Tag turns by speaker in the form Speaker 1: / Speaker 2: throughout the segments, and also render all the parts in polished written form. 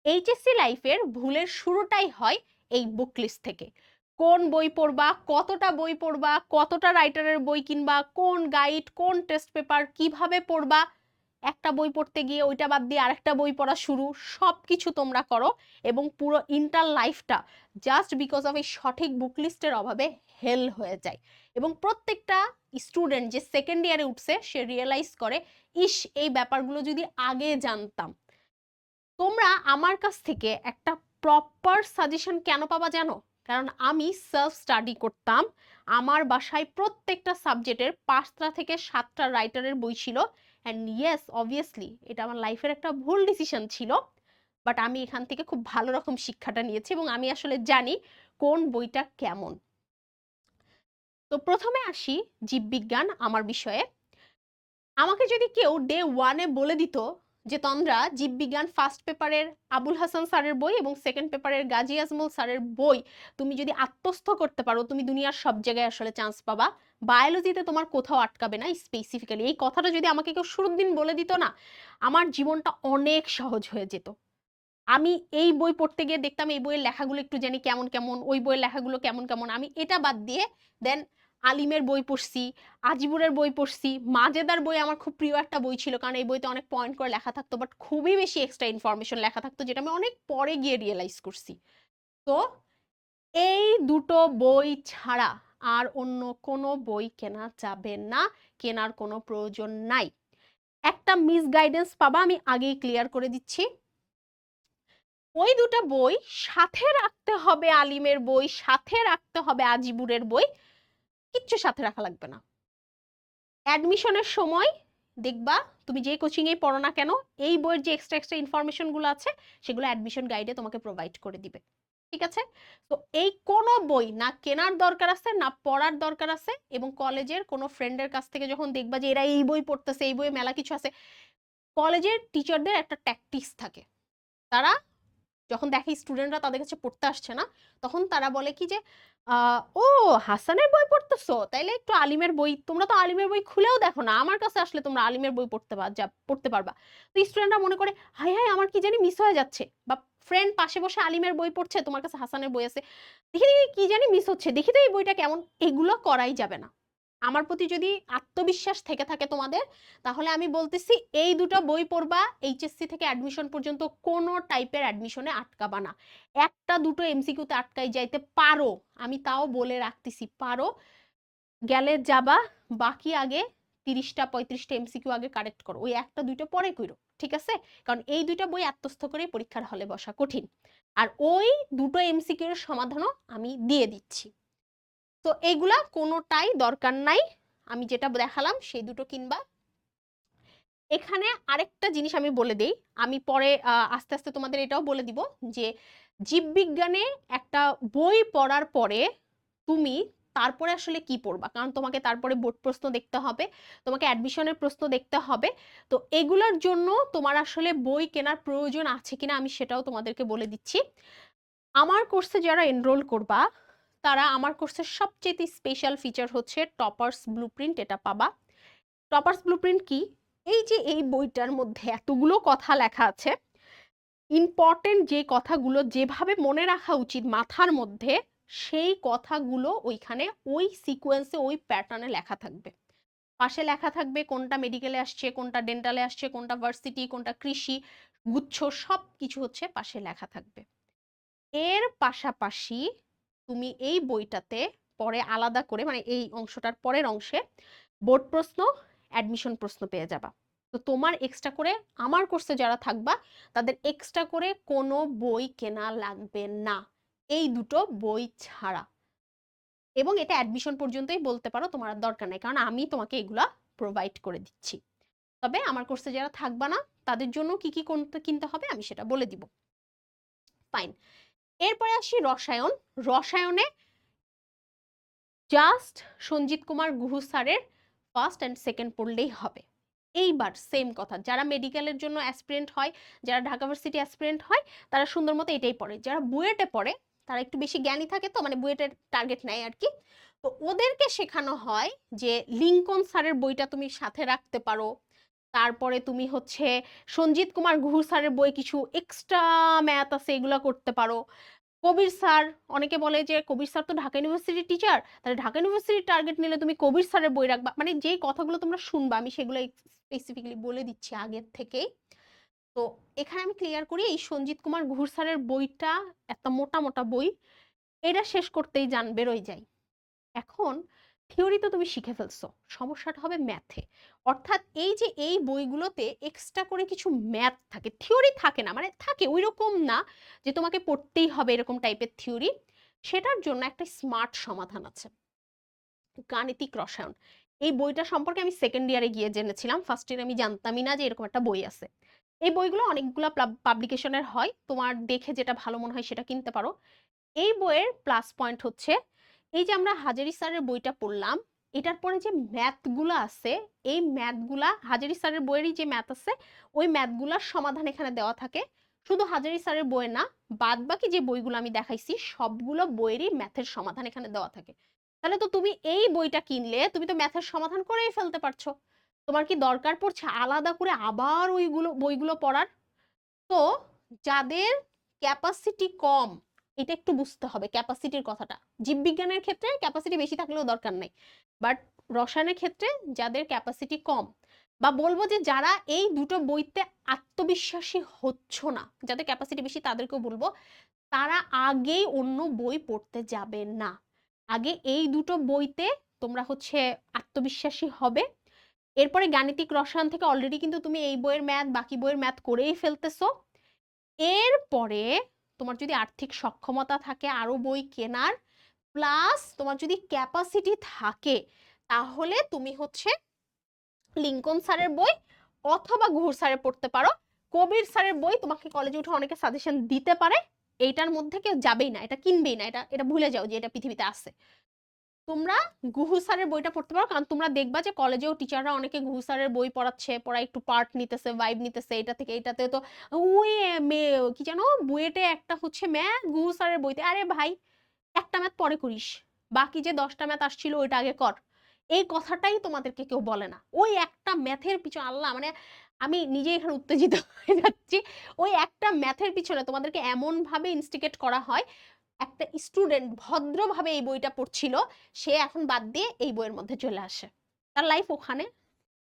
Speaker 1: HSC লাইফের ভুলের শুরুটাই হয় এই বুক লিস্ট থেকে। কোন বই পড়বা, কতটা বই পড়বা, কতটা রাইটারের বই কিনবা, কোন গাইড, কোন টেস্ট পেপার, কিভাবে পড়বা, একটা বই পড়তে গিয়ে ওইটা বাদ দিয়ে আরেকটা বই পড়া শুরু, সব কিছু তোমরা করো এবং পুরো ইন্টার লাইফটা জাস্ট বিকজ অফ এই সঠিক বুক লিস্টের অভাবে হেল হয়ে যায়। এবং প্রত্যেকটা স্টুডেন্ট যে সেকেন্ড ইয়ারে উঠছে সে রিয়েলাইজ করে, ইস এই ব্যাপারগুলো যদি আগে জানতাম। তোমরা আমার কাছ থেকে একটা প্রপার সাজেশন কেন পাবা জানো? কারণ আমি সেলফ স্টাডি করতাম। আমার বাসায় প্রত্যেকটা সাবজেক্টের 5টা থেকে 7টা রাইটারের বই ছিল। অ্যান্ড ইয়েস, অবভিয়াসলি এটা আমার লাইফের একটা ভুল ডিসিশন ছিল, বাট আমি এখান থেকে খুব ভালো রকম শিক্ষাটা নিয়েছি এবং আমি আসলে জানি কোন বইটা কেমন। তো প্রথমে আসি জীববিজ্ঞান আমার বিষয়ে। আমাকে যদি কেউ ডে ওয়ানে বলে দিত যে তন্দ্রা, জীববিজ্ঞান ফার্স্ট পেপারের আবুল হাসান স্যারের বই এবং সেকেন্ড পেপারের গাজী আজমল স্যারের বই তুমি যদি আত্মস্থ করতে পারো, তুমি দুনিয়ার সব জায়গায় আসলে চান্স পাবা, বায়োলজিতে তোমার কোথাও আটকাবে না স্পেসিফিক্যালি, এই কথাটা যদি আমাকে কেউ শুরুর দিন বলে দিত না, আমার জীবনটা অনেক সহজ হয়ে যেত। আমি এই বই পড়তে গিয়ে দেখতাম এই বইয়ের লেখাগুলো একটু জানি কেমন কেমন, ওই বইয়ের লেখাগুলো কেমন কেমন, আমি এটা বাদ দিয়ে দেন আলিমের বই পড়ছি, আজিবুরের বই পড়ছি, মাজেদার বই আমার খুব প্রিয় একটা বই ছিল, কারণ এই বইতে অনেক পয়েন্ট করে লেখা থাকতো, বাট খুবই বেশি এক্সট্রা ইনফরমেশন লেখা থাকতো, যেটা আমি অনেক পরে গিয়ে রিয়েলাইজ করছি। তো এই দুটো বই ছাড়া আর অন্য কোনো বই কেনা যাবে না, কেনার কোনো প্রয়োজন নাই। একটা মিসগাইডেন্স পাবা, আমি আগেই ক্লিয়ার করে দিচ্ছি। ওই দুটো বই সাথে রাখতে হবে, আলিমের বই সাথে রাখতে হবে, আজিবুরের বই কিচ্ছু সাথে রাখা লাগবে না। অ্যাডমিশনের সময় দেখবা তুমি যে কোচিং এ পড়ো না কেন, এই বইয়ের যে এক্সট্রা এক্সট্রা ইনফরমেশন গুলো আছে সেগুলো অ্যাডমিশন গাইডে তোমাকে প্রোভাইড করে দিবে। ঠিক আছে? তো এই কোনো বই না কেনার দরকার আছে না পড়ার দরকার আছে। এবং কলেজের কোনো ফ্রেন্ডের কাছ থেকে যখন দেখবা যে এরা এই বই পড়তেছে, এই বইয়ে মেলা কিছু আছে, কলেজের টিচারদের একটা ট্যাকটিক্স থাকে। তারা যখন দেখে স্টুডেন্টরা তাদের কাছে পড়তে আসছে না, তখন তারা বলে কি যে ও হাসানের বই পড়তেছো, তাইলে একটু আলিমের বই, তোমরা তো আলিমের বই খুলেও দেখো না, আমার কাছে আসলে তোমরা আলিমের বই পড়তে পারবা। তো স্টুডেন্টরা মনে করে হাই হাই আমার কি জানি মিস হয়ে যাচ্ছে, বা ফ্রেন্ড পাশে বসে আলিমের বই পড়ছে, তোমার কাছে হাসানের বই আছে, দেখি দেখি কি জানি মিস হচ্ছে, দেখি তো এই বইটা কেমন, এগুলো করাই যাবে না। আমার প্রতি যদি আত্মবিশ্বাস থেকে থাকে তোমাদের, তাহলে আমি বলতেছি এই দুটো বই পড়বা, এইচএসসি থেকে অ্যাডমিশন পর্যন্ত কোনো টাইপের অ্যাডমিশনে আটকাবা না। একটা দুটো এমসিকিউতে আটকাই যাইতে পারো, আমি তাও বলে রাখতেছি পারো, গেলে যাবা, বাকি আগে 30টা 35টা এমসিকিউ আগে কারেক্ট করো, ওই একটা দুইটা পরে কইরো। ঠিক আছে? কারণ এই দুইটা বই আত্মস্থ করে পরীক্ষার হলে বসা কঠিন, আর ওই দুটো এমসিকিউ এর সমাধানও আমি দিয়ে দিচ্ছি। তো এইগুলা কোনোটাই দরকার নাই, আমি যেটা দেখালাম সেই দুটো কিনবা। এখানে আরেকটা জিনিস আমি বলে দেই, আমি পরে আস্তে আস্তে তোমাদের এটাও বলে দিব যে জীববিজ্ঞানে একটা বই পড়ার পরে তুমি তারপরে আসলে কি পড়বা, কারণ তোমাকে তারপরে বোর্ড প্রশ্ন দেখতে হবে, তোমাকে অ্যাডমিশনের প্রশ্ন দেখতে হবে। তো এগুলোর জন্য তোমার আসলে বই কেনার প্রয়োজন আছে কিনা আমি সেটাও তোমাদেরকে বলে দিচ্ছি। আমার কোর্সে যারা এনরোল করবা, তারা আমার কোর্সের সবচেয়ে স্পেশাল ফিচার হচ্ছে টপার্স ব্লুপ্রিন্ট, এটা পাবা। টপার্স ব্লুপ্রিন্ট কি? এই যে এই বইটার মধ্যে এতগুলো কথা লেখা আছে, ইম্পর্টেন্ট যে কথাগুলো যেভাবে মনে রাখা উচিত মাথার মধ্যে, সেই কথাগুলো ওইখানে ওই সিকোয়েন্সে ওই প্যাটার্নে লেখা থাকবে। পাশে লেখা থাকবে কোনটা মেডিকেলে আসছে, কোনটা ডেন্টালে আসছে, কোনটা ভার্সিটি, কোনটা কৃষি, গুচ্ছ, সব কিছু হচ্ছে পাশে লেখা থাকবে। এর পাশাপাশি তুমি এই বইটাতে পরে আলাদা করে, মানে এই অংশটার পরের অংশে বোর্ড প্রশ্ন, অ্যাডমিশন প্রশ্ন পেয়ে যাবা। তো তোমার এক্সট্রা করে, আমার কোর্সে যারা থাকবা তাদের এক্সট্রা করে কোনো বই কেনা লাগবে না, এই দুটো বই ছাড়া। এবং এটা অ্যাডমিশন পর্যন্তই বলতে পারো, তোমার আর দরকার নেই, কারণ আমি তোমাকে এগুলা প্রোভাইড করে দিচ্ছি। তবে আমার কোর্সে যারা থাকবা না তাদের জন্য কি কি কিনতে হবে আমি সেটা বলে দিব। ফাইন। এরপরে আসি রসায়ন। রসায়নে জাস্ট সঞ্জিত কুমার গুহ স্যারের ফার্স্ট অ্যান্ড সেকেন্ড পড়লেই হবে। এইবার সেম কথা, যারা মেডিকেলের জন্য অ্যাসপিরেন্ট হয়, যারা ঢাকা ভার্সিটি অ্যাসপিরেন্ট হয়, তারা সুন্দর মতো এটাই পড়ে। যারা বুয়েটে পড়ে তারা একটু বেশি জ্ঞানী থাকে, তো মানে বুয়েটের টার্গেট নেয় আর কি, তো ওদেরকে শেখানো হয় যে লিঙ্কন স্যারের বইটা তুমি সাথে রাখতে পারো, তারপরে তুমি হচ্ছে সঞ্জিত কুমার গুহ স্যারের বই কিছু এক্সট্রা ম্যাথ আছে, এগুলো করতে পারো। কবির স্যার, অনেকে বলে যে কবির স্যার তো ঢাকা ইউনিভার্সিটির টিচার, তাহলে ঢাকা ইউনিভার্সিটির টার্গেট নিলে তুমি কবির স্যারের বই রাখবা। মানে যেই কথাগুলো তোমরা শুনবা আমি সেগুলো স্পেসিফিকলি বলে দিচ্ছি আগের থেকেই। তো এখানে আমি ক্লিয়ার করি, এই সঞ্জিত কুমার গুহ স্যারের বইটা এত মোটা মোটা বই, এটা শেষ করতেই বেরোয় যায়। এখন থিওরি তো তুমি শিখে ফেলছো, সমস্যাটা হবে ম্যাথে। অর্থাৎ এই যে এই বইগুলোতে এক্সট্রা করে কিছু ম্যাথ থাকে, থিওরি থাকে না, মানে থাকে ওই রকম না যে তোমাকে পড়তেই হবে এরকম টাইপের থিওরি। সেটার জন্য একটা স্মার্ট সমাধান আছে, গাণিতিক রসায়ন। এই বইটা সম্পর্কে আমি সেকেন্ড ইয়ারে গিয়ে জেনেছিলাম, ফার্স্ট ইয়ারে আমি জানতামই না যে এরকম একটা বই আছে। এই বইগুলো অনেকগুলো পাবলিকেশনের হয়, তোমার দেখে যেটা ভালো মনে হয় সেটা কিনতে পারো। এই বইয়ের প্লাস পয়েন্ট হচ্ছে এই যে আমরা হাজারি স্যারের বইটা পড়লাম, এটার পরে যে ম্যাথগুলো আছে, এই ম্যাথগুলা হাজারি স্যারের বইয়েরই যে ম্যাথ আছে ওই ম্যাথগুলার সমাধান এখানে দেওয়া থাকে। শুধু হাজারি স্যারের বইয়ের না, বাদ বাকি যে বইগুলো আমি দেখাইছি সবগুলো বইয়েরই ম্যাথের সমাধান এখানে দেওয়া থাকে। তাহলে তো তুমি এই বইটা কিনলে তুমি তো ম্যাথের সমাধান করেই ফেলতে পারছো। তোমার কি দরকার পড়ছে আলাদা করে আবার ওইগুলো বইগুলো পড়ার? তো যাদের ক্যাপাসিটি কম, এটা একটু বুঝতে হবে ক্যাপাসিটির কথাটা। জীববিজ্ঞানের ক্ষেত্রে ক্যাপাসিটি বেশি থাকলেও দরকার নাই, বাট রসায়নের ক্ষেত্রে যাদের ক্যাপাসিটি কম, বা বলবো যে যারা এই দুটো বইতে আত্মবিশ্বাসী হচ্ছ না, যাদের ক্যাপাসিটি বেশি তাদেরকেও বলবো তারা আগেই অন্য বই পড়তে যাবে না। আগে এই দুটো বইতে তোমরা হচ্ছে আত্মবিশ্বাসী হবে। এরপরে গাণিতিক রসায়ন থেকে অলরেডি কিন্তু তুমি এই বইয়ের ম্যাথ বাকি বইয়ের ম্যাথ করেই ফেলতেছো। এরপরে তোমার যদি আর্থিক সক্ষমতা থাকে আরো বই কেনার, প্লাস তোমার যদি ক্যাপাসিটি থাকে, তাহলে তুমি হচ্ছে লিঙ্কন স্যারের বই অথবা গুহ স্যারের পড়তে পারো। কবির স্যারের বই তোমাকে কলেজে উঠে অনেকে সাজেশন দিতে পারে, এইটার মধ্যে কেউ যাবেই না, এটা কিনবেই না, এটা এটা ভুলে যাও যে এটা পৃথিবীতে আছে। তোমরা গুহু স্যারের বইটা পড়তে পারো, কারণ তোমরা দেখবা যে কলেজেও টিচাররা অনেকে গুহু স্যারের বই পড়াচ্ছে, পড়ায় একটু পার্ট নিতেছে, ভাইব নিতেছে এটা থেকে এটাতে। তো ওই কি জানো বুয়েটে একটা হচ্ছে ম্যাথ গুহু স্যারের বইতে, আরে ভাই একটা ম্যাথ পরে করিস, বাকি যে 10টা ম্যাথ আসছিল ওইটা আগে কর। এই কথাটাই তোমাদেরকে কেউ বলে না। ওই একটা ম্যাথের পিছনে আল্লাহ, মানে আমি নিজে এখানে উত্তেজিত হয়ে যাচ্ছি। ওই একটা ম্যাথের পিছনে তোমাদেরকে এমন ভাবে ইনস্টিগেট করা হয়, একটা স্টুডেন্ট ভদ্রভাবে এই বইটা পড়ছিল, সে এখন বাদ দিয়ে এই বইয়ের মধ্যে চলে আসে, তার লাইফ ওখানে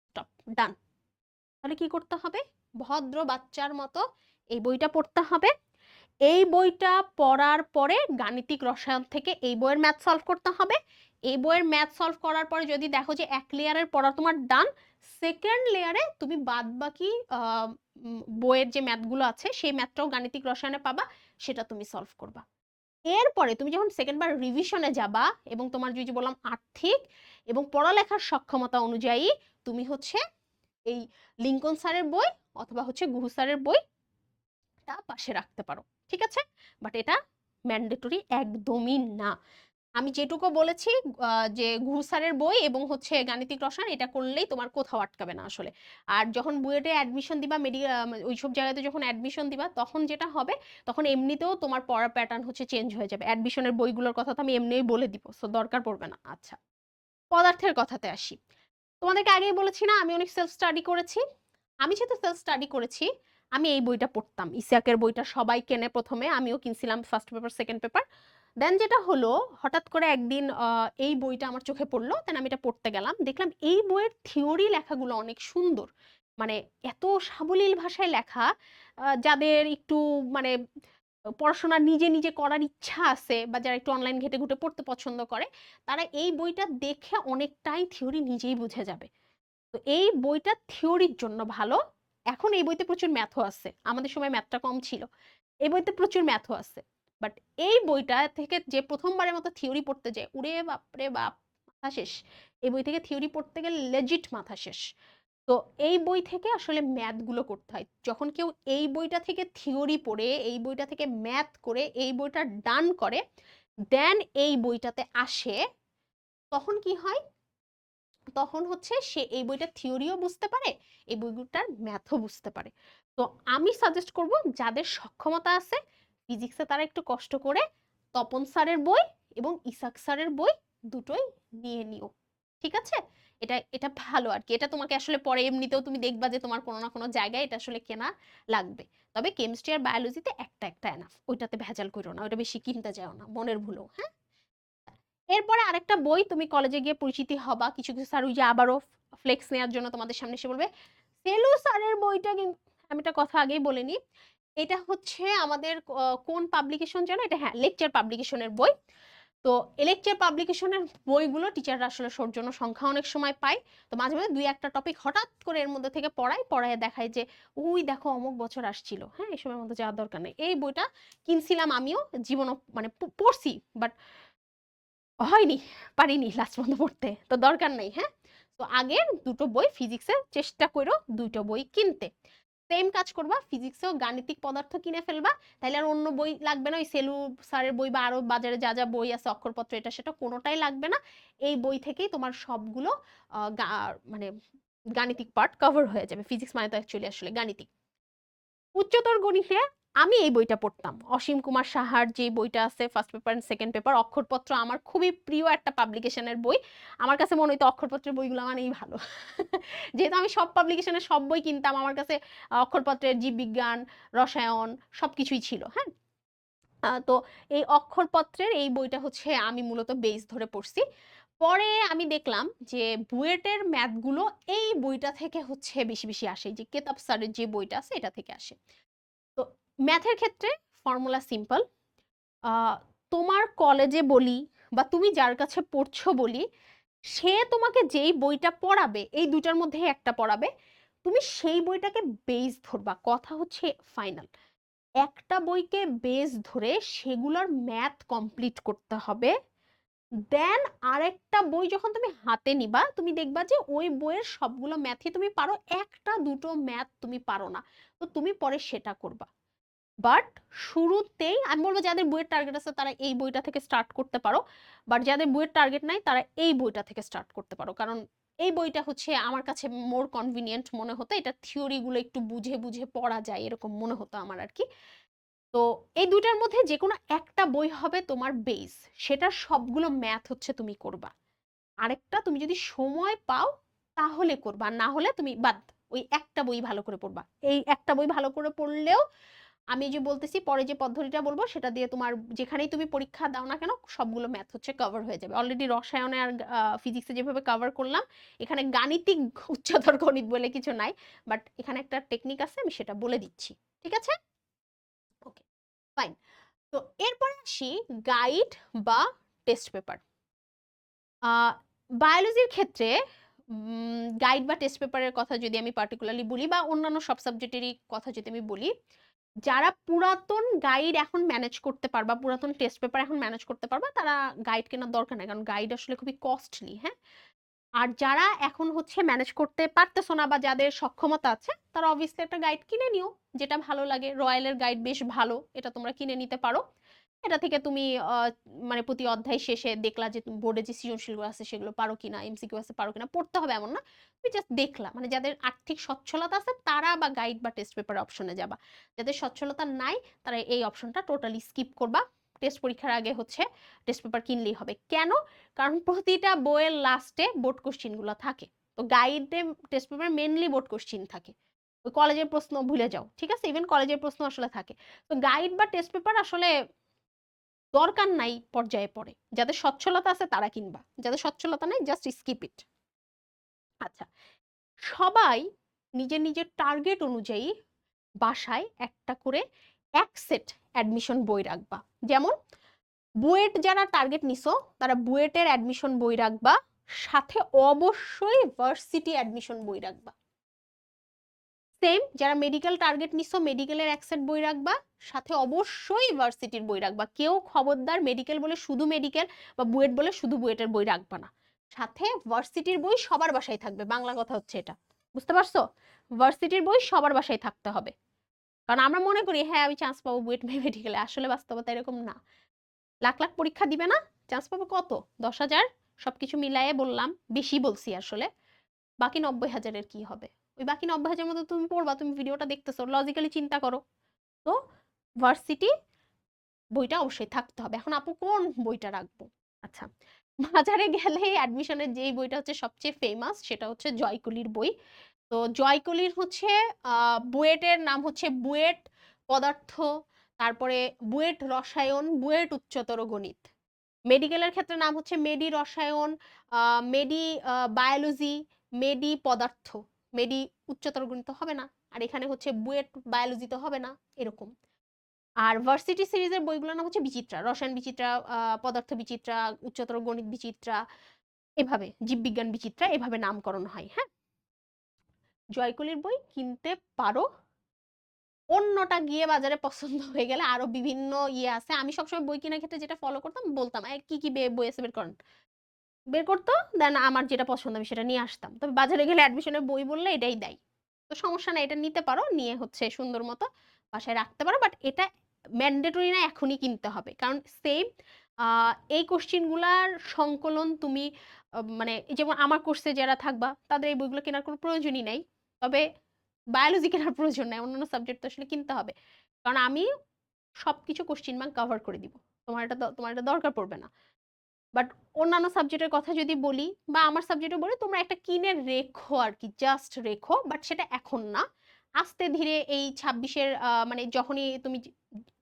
Speaker 1: স্টপ, ডান। তাহলে কি করতে হবে? ভদ্র বাচ্চার মতো এই বইটা পড়তে হবে। এই বইটা পড়ার পরে গাণিতিক রসায়ন থেকে এই বইয়ের ম্যাথ সলভ করতে হবে। এই বইয়ের ম্যাথ সলভ করার পরে যদি দেখো যে এক লেয়ারের পড়া তোমার ডান, সেকেন্ড লেয়ারে তুমি বাদ বাকি বইয়ের যে ম্যাথগুলো আছে সেই ম্যাথটাও গাণিতিক রসায়নে পাবা, সেটা তুমি সলভ করবা। এরপরে তুমি যখন সেকেন্ডবার রিভিশনে যাবা এবং তোমার যে বললাম আর্থিক এবং পড়ালেখার সক্ষমতা অনুযায়ী তুমি হচ্ছে এই লিঙ্কন স্যারের বই অথবা হচ্ছে গুহু স্যারের বইটা পাশে রাখতে পারো, ঠিক আছে? বাট এটা ম্যান্ডেটরি একদমই না। আমি যেটুকু বলেছি যে গুহু স্যারের বই এবং হচ্ছে গাণিতিক রসায়ন এটা করলেই তোমার কোথাও আটকাবে না আসলে। আর যখন বুয়েটে অ্যাডমিশন দিবা, ওইসব জায়গাতে যখন অ্যাডমিশন দিবা তখন যেটা হবে, তখন এমনিতেও তোমার পড়ার প্যাটার্ন হচ্ছে চেঞ্জ হয়ে যাবে। অ্যাডমিশনের বইগুলোর কথা তো আমি এমনিই বলে দিব, সো দরকার পড়বে না। আচ্ছা, পদার্থের কথাতে আসি। তোমাদেরকে আগেই বলেছি না আমি অনেক সেলফ স্টাডি করেছি। আমি যেহেতু সেলফ স্টাডি করেছি, আমি এই বইটা পড়তাম, ইসিয়াকের বইটা সবাই কেনে প্রথমে, আমিও কিনছিলাম ফার্স্ট পেপার সেকেন্ড পেপার। দেন যেটা হলো, হঠাৎ করে একদিন এই বইটা আমার চোখে পড়লো, দেন আমি এটা পড়তে গেলাম, দেখলাম এই বইয়ের থিওরি লেখাগুলো অনেক সুন্দর, মানে এত সাবলীল ভাষায় লেখা। যাদের একটু মানে পড়াশোনা নিজে নিজে করার ইচ্ছা আছে বা যারা একটু অনলাইন ঘেটে ঘুটে পড়তে পছন্দ করে, তারা এই বইটা দেখে অনেকটাই থিওরি নিজেই বুঝে যাবে। তো এই বইটা থিওরির জন্য ভালো। এখন এই বইতে প্রচুর ম্যাথও আছে, আমাদের সময় ম্যাথটা কম ছিল, এই বইতে প্রচুর ম্যাথও আছে। বাট এই বইটা থেকে যে প্রথমবারের মতো থিওরি পড়তে যায়, উরে বাপরে বাপ, মাথা শেষ। এই বই থেকে থিওরি পড়তে গেলে লেজিট মাথা শেষ। তো এই বই থেকে আসলে ম্যাথগুলো করতে হয়। যখন কেউ এই বইটা থেকে থিওরি পড়ে, এই বইটা থেকে ম্যাথ করে, এই বইটা ডান করে, দেন এই বইটাতে আসে, তখন কি হয়? তখন হচ্ছে সে এই বইটার থিওরিও বুঝতে পারে, এই বইটার ম্যাথও বুঝতে পারে। তো আমি সাজেস্ট করব যাদের সক্ষমতা আছে ফিজিক্সে, তারা একটু কষ্ট করে তপন স্যারের বই এবং ইসাক স্যারের বই দুটোই নিয়ে নিও। ঠিক আছে? এটা এটা ভালো আর কি। এটা তোমাকে আসলে পরে এমনিতেও তুমি দেখবা যে তোমার কোনো না কোনো জায়গায় এটা আসলে কেনা লাগবে। তবে কেমিস্ট্রি আর বায়োলজিতে একটা এনাফ। ওইটাতে ভেজাল কইরো না। ওইটা বেশি কিনতে যাও না। মনের ভুলও, হ্যাঁ? এরপরে আরেকটা বই তুমি কলেজে গিয়ে পরিচিতি হবা। কিছু স্যার ওই যে আবারও ফ্লেক্স নেওয়ার জন্য তোমাদের সামনে এসে বলবে, সেলু স্যারের বইটা কিন্তু আমি একটা কথা আগেই বলে নিই। এটা হচ্ছে আমাদের কোন পাবলিকেশন যেন? এটা হ্যাঁ, লেকচার পাবলিকেশনের বই। তো লেকচার পাবলিকেশনের বইগুলো টিচাররা আসলে সৌজন্য সংখ্যা অনেক সময় পায়। তো মাঝে মাঝে দুই একটা টপিক হঠাৎ করে এর মধ্যে থেকে পড়ায় দেখায় যে ওই দেখো অমুক বছর আসছিল, হ্যাঁ এসবের মধ্যে যাওয়ার দরকার নেই। এই বইটা কিনছিলাম আমিও, জীবনও মানে পড়ছি, বাট হয়নি, পারিনি লাস্ট পর্যন্ত পড়তে, তো দরকার নেই, হ্যাঁ। তো আগের দুটো বই ফিজিক্সের চেষ্টা করো দুটো বই কিনতে। সেম কাজ করবা, ফিজিক্সেও গাণিতিক পদার্থ কিনে ফেলবা, তাহলে আর অন্য বই লাগবে না। ওই সেলু স্যারের বই বা আরো বাজারে যা যা বই আছে অক্ষরপত্র এটা সেটা কোনোটাই লাগবে না। এই বই থেকেই তোমার সবগুলো মানে গাণিতিক পার্ট কভার হয়ে যাবে। ফিজিক্স মানে তো অ্যাকচুয়ালি আসলে গাণিতিক। উচ্চতর গণিতে আমি এই বইটা পড়তাম, অসীম কুমার সাহার যে বইটা আছে first paper and second paper, অক্ষরপত্র আমার খুবই প্রিয় একটা পাবলিকেশনের বই। আমার কাছে মনে হইতো অক্ষরপত্রের বইগুলো মানেই ভালো। যেহেতু আমি সব পাবলিকেশনের সব বই কিনতাম, আমার কাছে অক্ষরপত্রের জীববিজ্ঞান, রসায়ন সবকিছুই ছিল, হ্যাঁ। তো এই অক্ষরপত্রের এই বইটা হচ্ছে আমি মূলত বেস ধরে পড়ছি। পরে আমি দেখলাম যে বুয়েটের ম্যাথগুলো এই বইটা থেকে হচ্ছে বেশি বেশি আসে, যে কেতাব স্যারের যে বইটা আছে এটা থেকে আসে। তো ম্যাথের ক্ষেত্রে ফর্মুলা সিম্পল। তোমার কলেজে বলি বা তুমি যার কাছে পড়ছো বলি, সে তোমাকে যেই বইটা পড়াবে এই দুটার মধ্যে একটা পড়াবে, তুমি সেই বইটাকে বেস ধরবা। কথা হচ্ছে ফাইনাল, একটা বইকে বেস ধরে সেগুলোর ম্যাথ কমপ্লিট করতে হবে। দেন আরেকটা বই যখন তুমি হাতে নিবা, তুমি দেখবা যে ওই বইয়ের সবগুলো ম্যাথই তুমি পারো, একটা দুটো ম্যাথ তুমি পারো না, তো তুমি পরে সেটা করবা। বাট শুরুতেই আমি বলবো যাদের বইয়ের টার্গেট আছে তারা এই বইটা থেকে স্টার্ট করতে পারো, বাট যাদের বইয়ের টার্গেট নাই তারা এই বইটা থেকে স্টার্ট করতে পারো। কারণ এই বইটা হচ্ছে আমার কাছে মোর কনভিনিয়েন্ট মনে হতো, এটা থিওরি গুলো একটু বুঝে বুঝে পড়া যায় এরকম মনে হতো আমার আর কি। তো এই দুইটার মধ্যে যে কোনো একটা বই হবে তোমার বেস, সেটার সবগুলো ম্যাথ হচ্ছে তুমি করবা। আরেকটা তুমি যদি সময় পাও তাহলে করবা, না হলে তুমি বাদ, ওই একটা বই ভালো করে পড়বা। এই একটা বই ভালো করে পড়লেও আমি যে বলতেছি পরে যে পদ্ধতিটা বলবো সেটা দিয়ে তোমার যেখানেই তুমি পরীক্ষা দাও না কেন সবগুলো ম্যাথ হচ্ছে কভার হয়ে যাবে। অলরেডি রসায়নে আর ফিজিক্সে যেভাবে কভার করলাম, এখানে গাণিতিক উচ্চতর গণিত বলে কিছু নাই, বাট এখানে একটা টেকনিক আছে আমি সেটা বলে দিচ্ছি, ঠিক আছে? ওকে, ফাইন। তো এরপর আসি গাইড বা টেস্ট পেপার। বায়োলজির ক্ষেত্রে গাইড বা টেস্ট পেপারের কথা যদি আমি পার্টিকুলারলি বলি, বা অন্যান্য সব সাবজেক্টেরই কথা যদি আমি বলি, যারা পুরাতন গাইড এখন ম্যানেজ করতে পারবা, পুরাতন টেস্ট পেপার এখন ম্যানেজ করতে পারবা, তারা গাইড কেনার দরকার নেই, কারণ গাইড আসলে খুবই কস্টলি, হ্যাঁ। আর যারা এখন হচ্ছে ম্যানেজ করতে পারতেছো না বা যাদের সক্ষমতা আছে, তারা অবভিয়াসলি একটা গাইড কিনে নিও, যেটা ভালো লাগে। রয়্যালের গাইড বেশ ভালো, এটা তোমরা কিনে নিতে পারো। এটা থেকে তুমি মানে প্রতি অধ্যায় শেষে দেখলা যে তুমি বোর্ডে যে সৃজনশীলগুলো আছে সেগুলো পারো কিনা, এমসিকিউ আছে পারো কিনা, পড়তে হবে এমন না, তুমি জাস্ট দেখলা। মানে যাদের আর্থিক সচ্ছলতা আছে তারা বা গাইড বা টেস্ট পেপার অপশনে যাবা, যাদের সচ্ছলতা নাই তারা এই অপশনটা টোটালি স্কিপ করবা। টেস্ট পরীক্ষার আগে হচ্ছে টেস্ট পেপার কিনলেই হবে। কেন? কারণ প্রতিটা বইয়ের লাস্টে বোর্ড কোশ্চিন গুলো থাকে। তো গাইডে test paper mainly board question থাকে, ওই কলেজের প্রশ্ন ভুলে যাও, ঠিক আছে, ইভেন কলেজের প্রশ্ন আসলে থাকে। তো গাইড বা টেস্ট পেপার আসলে দরকার নাই পর্যায়ে পড়ে। যাদের সচ্ছলতা আছে তারা কিনবা, যাদের সচ্ছলতা নেই জাস্ট স্কিপ ইট। আচ্ছা, সবাই নিজের নিজের টার্গেট অনুযায়ী বাসায় একটা করে এক সেট অ্যাডমিশন বই রাখবা। যেমন বুয়েট যারা টার্গেট নিছো তারা বুয়েটের অ্যাডমিশন বই রাখবা, সাথে অবশ্যই ভার্সিটি অ্যাডমিশন বই রাখবা। সেম যারা মেডিকেল টার্গেট নিছো মেডিকেলের এক সেট বই রাখবা, সাথে অবশ্যই ভার্সিটির বই রাখবা। কেউ খবরদার মেডিকেল বলে শুধু মেডিকেল বা বুয়েট বলে শুধু বুয়েটের বই রাখবা না, সাথে ভার্সিটির বই সবার বাসায় থাকবে। বাংলা কথা হচ্ছে এটা, বুঝতে পারছো? ভার্সিটির বই সবার বাসায় থাকতে হবে। কারণ আমরা মনে করি হ্যাঁ আমি চান্স পাবো বুয়েট মেডিকেলে, আসলে বাস্তবতা এরকম না। লাখ লাখ পরীক্ষা দিবে না, চান্স পাবো কত? 10,000। সবকিছু মিলায়ে বললাম, বেশি বলছি আসলে। বাকি 90,000-এর কি হবে? ওই বাকি 90,000 মধ্যে তুমি পড়বা, তুমি ভিডিওটা দেখতেছো, লজিক্যালি চিন্তা করো। তো ভার্সিটি বইটা অবশ্যই থাকতে হবে। এখন আপু কোন বইটা রাখবো? আচ্ছা, বাজারে গেলে অ্যাডমিশনের যেই বইটা হচ্ছে সবচেয়ে ফেমাস সেটা হচ্ছে জয়কলির বই। তো জয়কলির হচ্ছে বুয়েটের নাম হচ্ছে বুয়েট পদার্থ, তারপরে বুয়েট রসায়ন, বুয়েট উচ্চতর গণিত। মেডিকেলের ক্ষেত্রে নাম হচ্ছে মেডি রসায়ন, মেডি বায়োলজি, মেডি পদার্থ। মেডি উচ্চতর গণিত হবে না, আর এখানে হচ্ছে বুয়েট বায়োলজি তো হবে না, এরকম। আর ভার্সিটি সিরিজের বইগুলোর নাম হচ্ছে বিচিত্রা, রসায়ন বিচিত্রা, পদার্থ বিচিত্রা, উচ্চতর গণিত বিচিত্রা, এভাবে জীববিজ্ঞান বিচিত্রা, এভাবে নামকরণ হয়। হ্যাঁ, জয়কলির বই কিনতে পারো। অন্যটা গিয়ে বাজারে পছন্দ হয়ে গেলে আরো বিভিন্ন ইয়ে আছে। আমি সবসময় বই কেনার ক্ষেত্রে যেটা ফলো করতাম, বলতাম কি কি বই আছে বের করেন, বের করতো, দেন আমার যেটা পছন্দ আমি সেটা নিয়ে আসতাম। তবে বাজারে গেলে অ্যাডমিশনের বই বললে এটাই দেয়। তো সমস্যা নাই, এটা নিতে পারো, নিয়ে হচ্ছে সুন্দর মতো বাসায় রাখতে পারো। বাট এটা ম্যান্ডেটরি না এখনই কিনতে হবে, কারণ সেম এই কোশ্চিনগুলার সংকলন তুমি মানে যেমন আমার কোর্সে যারা থাকবা তাদের এই বইগুলো কেনার কোনো প্রয়োজনই নাই। তবে বায়োলজি কেনার প্রয়োজন নাই, অন্যান্য সাবজেক্ট তো আসলে কিনতে হবে, কারণ আমি সবকিছু কোশ্চিন ব্যাংক কভার করে দিব। তোমার এটা দরকার পড়বে না। বাট অন্যান্য সাবজেক্টের কথা যদি বলি, বা আমার সাবজেক্টে বলি, তোমরা একটা কিনে রেখো আর কি, জাস্ট রেখো, বাট সেটা এখন না, আস্তে ধীরে এই 26-এর মানে যখনই তুমি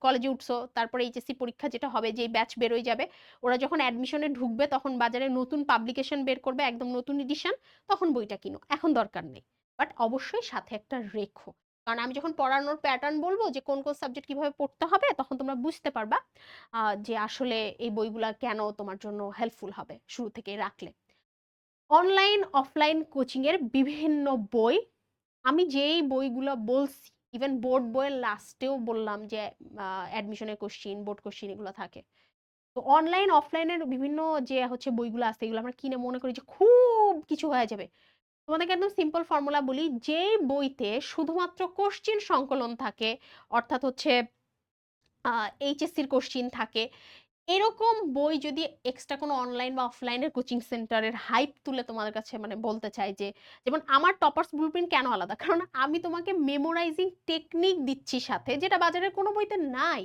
Speaker 1: কলেজে উঠছো, তারপরে এইচএসসি পরীক্ষা যেটা হবে, যেই ব্যাচ বেরোয় যাবে, ওরা যখন অ্যাডমিশনে ঢুকবে তখন বাজারে নতুন পাবলিকেশন বের করবে, একদম নতুন এডিশন, তখন বইটা কিনো, এখন দরকার নেই। বাট অবশ্যই সাথে একটা রেখো, কারণ আমি যখন পড়ানোর প্যাটার্ন বলবো যে কোন কোন সাবজেক্ট কিভাবে পড়তে হবে, তখন তোমরা বুঝতে পারবা যে আসলে এই বইগুলা কেন তোমার জন্য হেল্পফুল হবে শুরু থেকে রাখলে। অনলাইন অফলাইন কোচিং এর বিভিন্ন বই, আমি যেই বইগুলো বলছি, ইভেন বোর্ড বইয়ের লাস্টেও বললাম যে অ্যাডমিশনের কোশ্চিন, বোর্ড কোশ্চিন এগুলো থাকে। তো অনলাইন অফলাইনের বিভিন্ন যে হচ্ছে বইগুলো আছে, এগুলো আমরা কিনে মনে করি যে খুব কিছু হয়ে যাবে। তোমাদেরকে একদম সিম্পল ফর্মুলা বলি, যে বইতে শুধুমাত্র কোশ্চিন সংকলন থাকে, অর্থাৎ হচ্ছে এইচএসসির কোশ্চিন থাকে, এরকম বই যদি এক্সট্রা কোনো অনলাইন বা অফলাইনের কোচিং সেন্টারের হাইপ তুলে তোমাদের কাছে মানে বলতে চাই যে, যেমন আমার টপার্স ব্লুপ্রিন্ট কেন আলাদা, কারণ আমি তোমাকে মেমোরাইজিং টেকনিক দিচ্ছি সাথে, যেটা বাজারের কোনো বইতে নাই।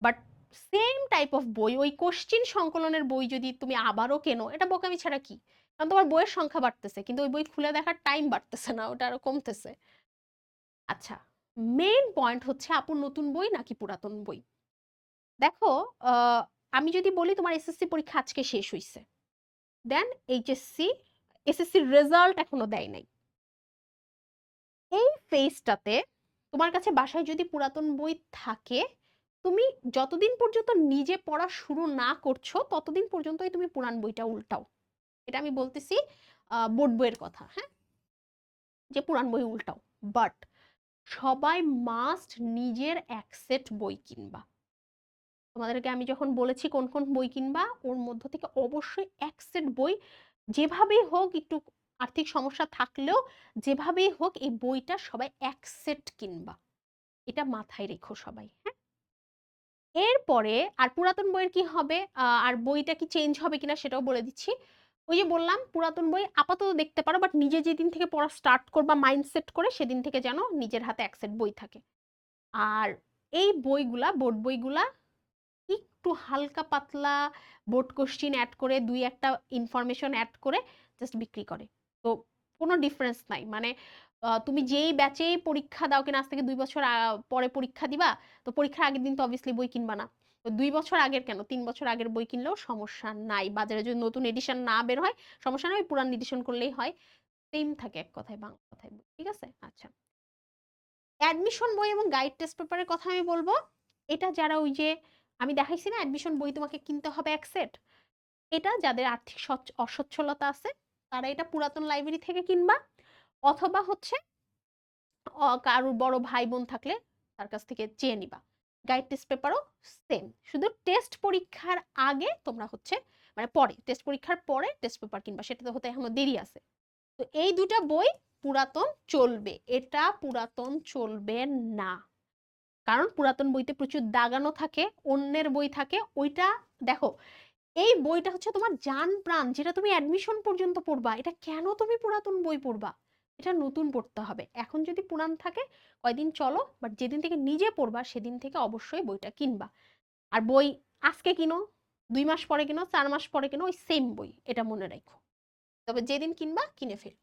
Speaker 1: বাট সেম টাইপ অফ বই, ওই কোশ্চিন সংকলনের বই যদি তুমি আবারও কেনো, এটা বোকামি ছাড়া কি? কারণ তোমার বইয়ের সংখ্যা বাড়তেছে, কিন্তু ওই বই খুলে দেখার টাইম বাড়তেছে না, ওটা আরো কমতেছে। আচ্ছা, মেইন পয়েন্ট হচ্ছে আপু নতুন বই নাকি পুরাতন বই। দেখো, আমি যদি বলি তোমার এসএসসি পরীক্ষা আজকে শেষ হইছে, দেন এইচএসসি, এসএসসির রেজাল্ট এখনো দেয় নাই, এই ফেজটাতে তোমার কাছে বাসায় যদি পুরাতন বই থাকে, তুমি যতদিন পর্যন্ত নিজে পড়া শুরু না করছো ততদিন পর্যন্তই তুমি পুরান বইটা উল্টাও। এটা আমি বলতেছি বোর্ড বইয়ের কথা, হ্যাঁ, যে পুরান বই উল্টাও। বাট সবাই মাস্ট নিজের এক সেট বই কিনবা। তোমাদেরকে আমি যখন বলেছি কোন কোন বই কিনবা, ওর মধ্য থেকে অবশ্যই এক সেট বই, যেভাবেই হোক, একটু আর্থিক সমস্যা থাকলেও যেভাবেই হোক এই বইটা সবাই এক সেট কিনবা, এটা মাথায় রেখো সবাই, হ্যাঁ। এরপরে আর পুরাতন বইয়ের কি হবে, আর বইটা কি চেঞ্জ হবে কিনা সেটাও বলে দিচ্ছি। ওই যে বললাম, পুরাতন বই আপাতত দেখতে পারো, বাট নিজে যেদিন থেকে পড়া স্টার্ট করবা মাইন্ডসেট করে, সেদিন থেকে যেন নিজের হাতে এক সেট বই থাকে। আর এই বইগুলা, বোর্ড বইগুলা একটু হালকা পাতলা বোর্ড কোশ্চিন অ্যাড করে, দুই একটা ইনফরমেশন অ্যাড করে জাস্ট বিক্রি করে। তো কোনো ডিফারেন্স নাই, মানে তুমি যেই ব্যাচেই পরীক্ষা দাও কিনা, আজ থেকে 2 বছর পরে পরীক্ষা দিবা, তো পরীক্ষার আগের দিন তো অবভিয়াসলি বই কিনবা না। তো 2 বছর আগের কেন, 3 বছর আগের বই কিনলেও সমস্যা নাই, বাজারে যদি নতুন এডিশন না বের হয় সমস্যা নাই, পুরান এডিশন করলেই হয়, সেম থাকে, এক কথায় বাংলা কথায় বই, ঠিক আছে। আচ্ছা, অ্যাডমিশন বই এবং গাইড টেস্ট পেপারের কথা আমি বলবো, এটা যারা ওই যে আমি দেখাইছি না অ্যাডমিশন বই তোমাকে কিনতে হবে এক সেট, এটা যাদের আর্থিক অসচ্ছলতা আছে তারা এটা পুরাতন লাইব্রেরি থেকে কিনবা, অথবা হচ্ছে কারোর বড় ভাই বোন থাকলে তার কাছ থেকে চেয়ে নিবা। গাইড টেস্ট পেপারও সেম, শুধু টেস্ট পরীক্ষার আগে তোমরা হচ্ছে মানে পরে, টেস্ট পরীক্ষার পরে টেস্ট পেপার কিনবা, সেটা তো হতে এখনো দেরি আছে। তো এই দুটা বই পুরাতন চলবে, এটা পুরাতন চলবে না, কারণ পুরাতন বইতে প্রচুর দাগানো থাকে, অন্যের বই থাকে, ওইটা দেখো, এই বইটা হচ্ছে তোমার জান প্রাণ, যেটা তুমি অ্যাডমিশন পর্যন্ত পড়বা, এটা কেন তুমি পুরাতন বই পড়বা, এটা নতুন পড়তে হবে। এখন যদি পুরান থাকে কয়দিন চলো, বাট যেদিন থেকে নিজে পড়বা সেদিন থেকে অবশ্যই বইটা কিনবা। আর বই আজকে কিনো, 2 মাস পরে কিনো, 4 মাস পরে কিনো, ওই সেম বই, এটা মনে রাখো। তবে যেদিন কিনবা কিনে ফেল।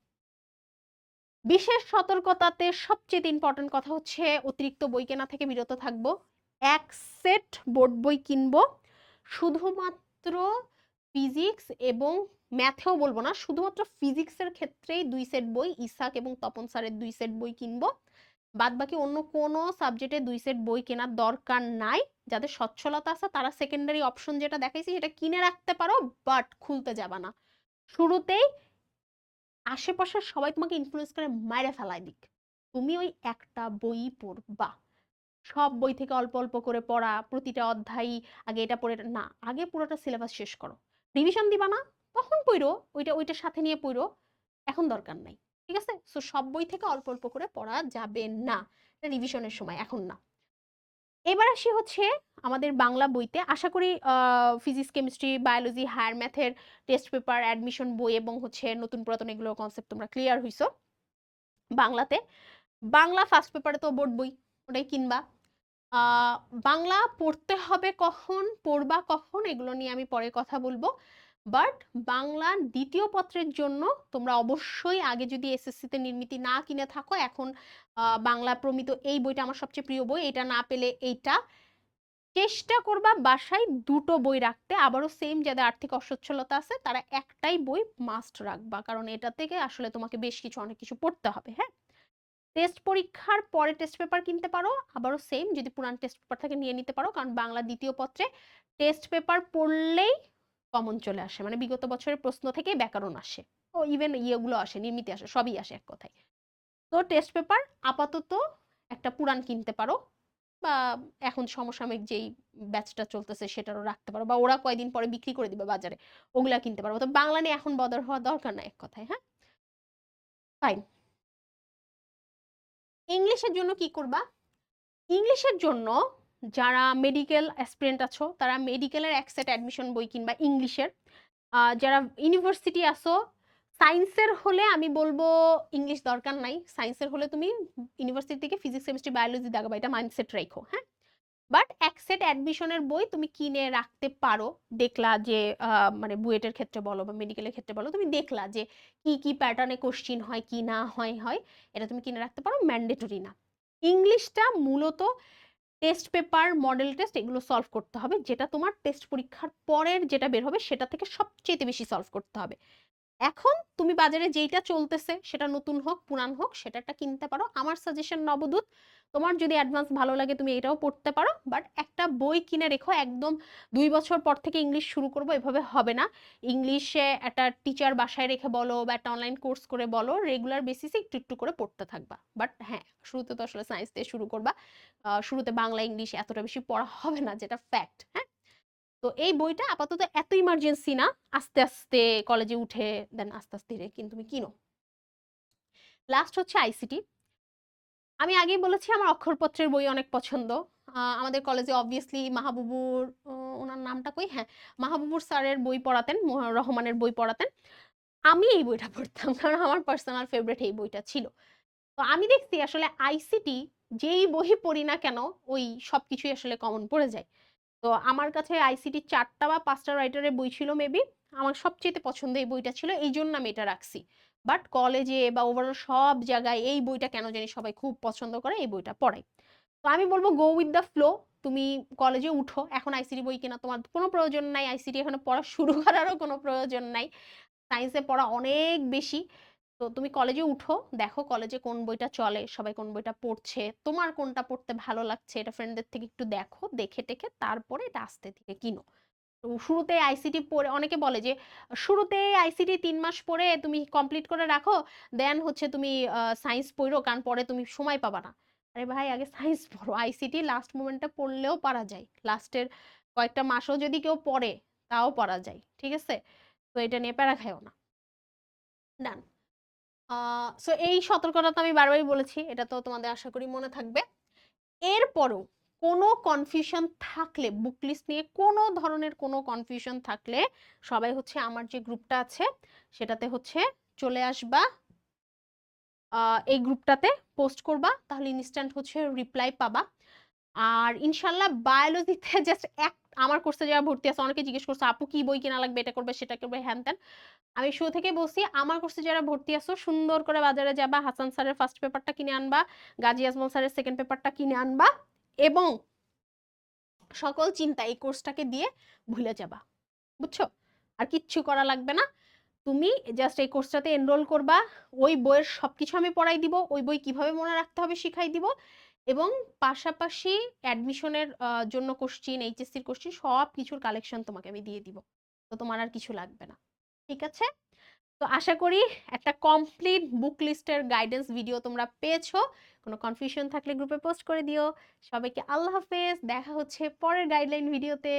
Speaker 1: বিশেষ সতর্কতাতে সবচেয়ে ইম্পর্টেন্ট কথা হচ্ছে অতিরিক্ত বই কেনা থেকে বিরত থাকবো। 1 সেট বোর্ড বই কিনবো, শুধুমাত্র ফিজিক্স এবং ম্যাথেও বলবো না, শুধুমাত্র ফিজিক্সের ক্ষেত্রেই 2 সেট বই, ইসাক এবং তপন স্যারের 2 সেট বই কিনবো। বাদ বাকি অন্য কোনো সাবজেক্টে 2 সেট বই কেনার দরকার নাই। যাদের সচ্ছলতা আছে তারা সেকেন্ডারি অপশন যেটা দেখাইছি সেটা কিনে রাখতে পারো, বাট খুলতে যাবা না। শুরুতেই আশেপাশের সবাই তোমাকে ইনফ্লুয়েন্স করে মাইরে ফেলাই দিক, তুমি ওই একটা বই পড়বা। সব বই থেকে অল্প অল্প করে পড়া, প্রতিটা অধ্যায় আগে এটা পড়ে না, আগে পুরোটা সিলেবাস শেষ করো। রিভিশন দিবা না, তখন পড়ো, ওইটার সাথে নিয়ে পড়ো, এখন দরকার নাই। ঠিক আছে? সো সব বই থেকে অল্প অল্প করে পড়া যাবে না, রিভিশনের সময়, এখন না। এবার আসি হচ্ছে আমাদের বাংলা বইতে। আশা করি ফিজিক্স, কেমিস্ট্রি, বায়োলজি, হায়ার ম্যাথের টেস্ট পেপার, অ্যাডমিশন বই এবং হচ্ছে নতুন পুরাতন এগুলোর কনসেপ্ট তোমরা ক্লিয়ার হইছো। বাংলাতে, বাংলা ফার্স্ট পেপারে তো বোর্ড বই, ওটাই কিনবা। বাংলা পড়তে হবে কখন, পড়বা কখন, এগুলো নিয়ে আমি পরে কথা বলবো। বাট বাংলা দ্বিতীয় পত্রের জন্য তোমরা অবশ্যই, আগে যদি এসএসসিতে নির্মিতি না কিনে থাকো, এখন বাংলা প্রমিত এই বইটা আমার সবচেয়ে প্রিয় বই, এটা না পেলে এইটা চেষ্টা করবা বাসায় 2টো বই রাখতে। আবারও সেম, যাদের আর্থিক অসচ্ছলতা আছে তারা একটাই বই মাস্ট রাখবা, কারণ এটা থেকে আসলে তোমাকে বেশ কিছু, অনেক কিছু পড়তে হবে। হ্যাঁ, টেস্ট পরীক্ষার পরে টেস্ট পেপার কিনতে পারো, আবারও সেম, যদি পুরান টেস্ট পেপার থেকে নিয়ে নিতে পারো, কারণ বাংলা দ্বিতীয় পত্রে টেস্ট পেপার পড়লেই কমন চলে আসে, মানে বিগত বছরের প্রশ্ন থেকে ব্যাকরণ আসে, ও ইভেন ইয়েগুলো আসে, নির্মিতি আসে, সবই আসে এক কথায়। তো টেস্ট পেপার আপাতত একটা পুরান কিনতে পারো, বা এখন সমসাময়িক যেই ব্যাচটা চলতেছে সেটারও রাখতে পারো, বা ওরা কয়দিন পরে বিক্রি করে দিবে বাজারে, ওগুলা কিনতে পারো। তো বাংলা নিয়ে এখন বদল হওয়ার দরকার নাই এক কথায়। হ্যাঁ, ফাইন। ইংলিশের জন্য কি করবা? ইংলিশের জন্য যারা মেডিকেল অ্যাসপিরেন্ট আছো তারা মেডিকেলের এক সেট অ্যাডমিশন বই কিনবা ইংলিশের। যারা ইউনিভার্সিটি আসো, সায়েন্সের হলে আমি বলবো ইংলিশ দরকার নাই, সায়েন্সের হলে তুমি ইউনিভার্সিটি থেকে ফিজিক্স, কেমিস্ট্রি, বায়োলজি দেখাবা, এটা মাইন্ডসেট রাখো। হ্যাঁ, বাট এক সেট অ্যাডমিশনের বই তুমি কিনে রাখতে পারো। দেখলা যে মানে বুয়েটের ক্ষেত্রে বলো বা মেডিকেলের ক্ষেত্রে বলো, তুমি দেখলা যে কি কি প্যাটার্নে কোশ্চিন হয়, কি না হয়, এটা তুমি কিনে রাখতে পারো, ম্যান্ডেটরি না। ইংলিশটা মূলত টেস্ট পেপার, মডেল টেস্ট, এগুলো সলভ করতে হবে, যেটা তোমার টেস্ট পরীক্ষার পরের যেটা বের হবে সেটা থেকে সবচেয়ে বেশি সলভ করতে হবে। এখন তুমি বাজারে যেইটা চলতেছে, সেটা নতুন হোক পুরান হোক, সেটা একটা কিনতে পারো। আমার সাজেশন নবদূত, তোমার যদি অ্যাডভান্স ভালো লাগে তুমি এটাও পড়তে পারো, বাট একটা বই কিনে রেখো। একদম 2 বছর পর থেকে ইংলিশ শুরু করবো এভাবে হবে না। ইংলিশে একটা টিচার বাসায় রেখে বলো বা একটা অনলাইন কোর্স করে বলো, রেগুলার বেসিসে একটু একটু করে পড়তে থাকবা। বাট হ্যাঁ, শুরুতে তো আসলে সায়েন্স দিয়ে শুরু করবা, শুরুতে বাংলা ইংলিশ এতটা বেশি পড়া হবে না, যেটা ফ্যাক্ট। হ্যাঁ, তো এই বইটা আপাতত এত ইমার্জেন্সি না, আস্তে আস্তে কলেজে উঠে দেন আস্তে আস্তে কিন্তু তুমি কিনো। লাস্ট হচ্ছে আইসিটি। আমি আগেই বলেছি আমার অক্ষরপত্রের বই অনেক পছন্দ। আমাদের কলেজে অবভিয়াসলি মাহবুবুর, ওনার নামটা কই, হ্যাঁ, মাহবুবুর স্যারের বই পড়াতেন, রহমানের বই পড়াতেন। আমি এই বইটা পড়তাম, কারণ আমার পার্সোনাল ফেভারিট এই বইটা ছিল। তো আমি দেখছি আসলে আইসিটি যেই বই পড়ি না কেন, ওই সবকিছুই আসলে কমন পড়ে যায়। তো আমার কাছে আইসিটি 4টা বা 5টা রাইটারের বই ছিল মেবি, আমার সবচেয়ে পছন্দ এই বইটা ছিল, এই জন্য আমি এটা রাখছি। বাট কলেজে বা ওভারঅল সব জায়গায় এই বইটা কেন জানি সবাই খুব পছন্দ করে, এই বইটা পড়াই। তো আমি বলবো গো উইথ দ্য ফ্লো। তুমি কলেজে উঠো, এখন আইসিটি বই কেনা তোমার কোনো প্রয়োজন নাই, আইসিটি এখানে পড়া শুরু করারও কোনো প্রয়োজন নাই, সায়েন্সে পড়া অনেক বেশি। তো তুমি কলেজে উঠো, দেখো কলেজে কোন বইটা চলে, সবাই কোন বইটা পড়ছে, তোমার কোনটা পড়তে ভালো লাগছে, এটা ফ্রেন্ডদের থেকে একটু দেখো, দেখে টেখে তারপরে এটা আস্তে থেকে কিনো। তো শুরুতে আইসিটি পড়ে, অনেকে বলে যে শুরুতে আইসিটি 3 মাস পড়ে তুমি কমপ্লিট করে রাখো, দেন হচ্ছে তুমি সায়েন্স পড়ো, কারণ পরে তুমি সময় পাবা না। আরে ভাই, আগে সায়েন্স পড়ো, আইসিটি লাস্ট মোমেন্টে পড়লেও পারা যায়, লাস্টের কয়েকটা মাসও যদি কেউ পড়ে তাও পড়া যায়। ঠিক আছে? তো এটা নিয়ে প্যারা খাইও না। ডান। সো এই সতর্কতা আমি বারবারই বলেছি, এটা তো তোমাদের আশা করি মনে থাকবে। এরপরও কোনো কনফিউশন থাকলে, বুক লিস্ট নিয়ে কোনো ধরনের কোনো কনফিউশন থাকলে, সবাই হচ্ছে আমার যে গ্রুপটা আছে সেটাতে হচ্ছে চলে আসবা, এই গ্রুপটাতে পোস্ট করবা, তাহলে ইনস্ট্যান্ট হচ্ছে রিপ্লাই পাবা। আর ইনশাল্লাহ বায়োলজিতে জাস্ট আমার কোর্সে যারা ভর্তি আছে অনেকে জিজ্ঞেস করছে আপু কি বই কেনা লাগবে, এটা করবে সেটা করবে হ্যান ত্যান। আমি শুরু থেকে বলছি আমার কোর্সে যারা ভর্তি আছো সুন্দর করে বাজারে যাবা, হাসান স্যারের ফার্স্ট পেপারটা কিনে আনবা, গাজী আজমল স্যারের সেকেন্ড পেপারটা কিনে আনবা, এবং সকল চিন্তা এই কোর্সটাকে দিয়ে ভুলে যাবা। বুঝছো? আর কিচ্ছু করা লাগবে না। তুমি জাস্ট এই কোর্সটাতে এনরোল করবা, ওই বইয়ের সবকিছু আমি পড়াই দিব, ওই বই কিভাবে মনে রাখতে হবে শিখাই দিব, এবং পাশাপাশি অ্যাডমিশনের জন্য কোশ্চিন, এইচএসসির কোশ্চিন সব কিছুর কালেকশন তোমাকে আমি দিয়ে দিব। তো তোমার আর কিছু লাগবে না। ঠিক আছে? তো আশা করি একটা কমপ্লিট বুক লিস্টের গাইডেন্স ভিডিও তোমরা পেয়েছো। কোনো কনফিউশন থাকলে গ্রুপে পোস্ট করে দিও। সবাইকে আল্লাহ হাফেজ, দেখা হচ্ছে পরের গাইডলাইন ভিডিওতে।